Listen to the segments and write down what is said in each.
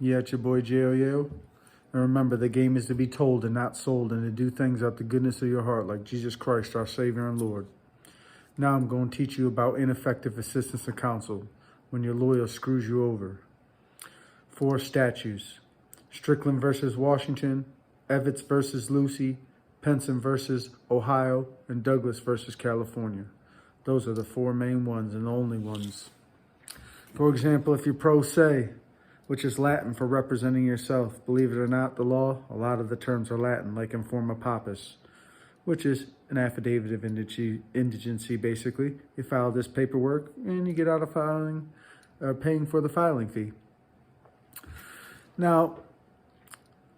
Yeah, it's your boy Jailhouse. And remember, the game is to be told and not sold, and to do things out the goodness of your heart, like Jesus Christ, our Savior and Lord. Now I'm going to teach you about ineffective assistance of counsel, when your lawyer screws you over. 4 statutes: Strickland versus Washington, Evitz versus Lucy, Penson versus Ohio, and Douglas versus California. Those are the 4 main ones and the only ones. For example, if you're pro se, which is Latin for representing yourself. Believe it or not, the law, a lot of the terms are Latin, like informa papis, which is an affidavit of indigency, basically. You file this paperwork and you get out of paying for the filing fee. Now,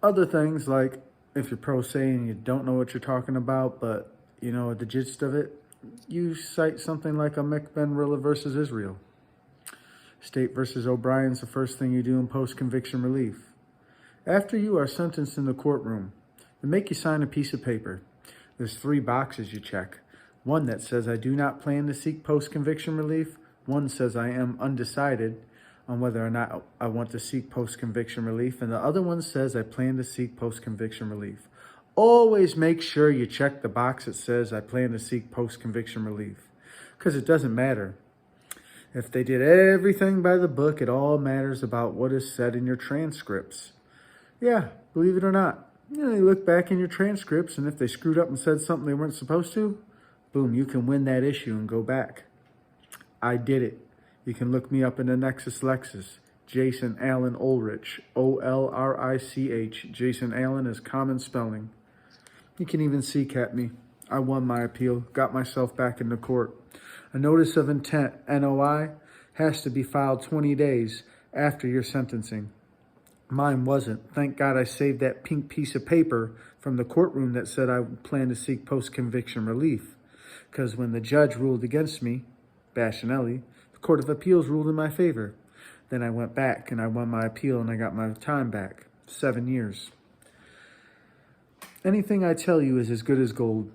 other things like if you're pro se and you don't know what you're talking about, but you know the gist of it, you cite something like a Ben-Rilla versus Israel. State versus O'Brien's the first thing you do in post-conviction relief. After you are sentenced in the courtroom, they make you sign a piece of paper. There's 3 boxes you check. One that says, I do not plan to seek post-conviction relief. One says, I am undecided on whether or not I want to seek post-conviction relief. And the other one says, I plan to seek post-conviction relief. Always make sure you check the box that says, I plan to seek post-conviction relief. Because it doesn't matter. If they did everything by the book, it all matters about what is said in your transcripts. Yeah, believe it or not. You know, you look back in your transcripts, and if they screwed up and said something they weren't supposed to, boom, you can win that issue and go back. I did it. You can look me up in the Nexus Lexus. Jason Allen Ulrich, O-L-R-I-C-H. Jason Allen is common spelling. You can even CCAT me. I won my appeal, got myself back into court. A notice of intent, NOI, has to be filed 20 days after your sentencing. Mine wasn't. Thank God I saved that pink piece of paper from the courtroom that said I plan to seek post-conviction relief. Because when the judge ruled against me, Bastianelli, the Court of Appeals ruled in my favor. Then I went back and I won my appeal and I got my time back. 7 years. Anything I tell you is as good as gold.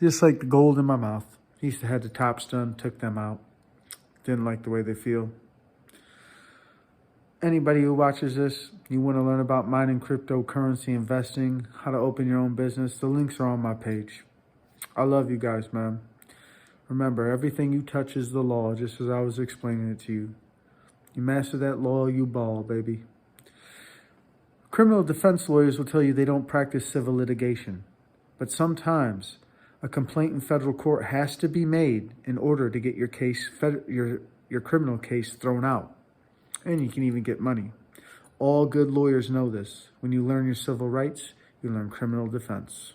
Just like the gold in my mouth. Used to have the tops done, took them out. Didn't like the way they feel. Anybody who watches this, you want to learn about mining cryptocurrency investing, how to open your own business, the links are on my page. I love you guys, man. Remember, everything you touch is the law, just as I was explaining it to you. You master that law, you ball, baby. Criminal defense lawyers will tell you they don't practice civil litigation. But sometimes a complaint in federal court has to be made in order to get your case, your criminal case thrown out. And you can even get money. All good lawyers know this. When you learn your civil rights, you learn criminal defense.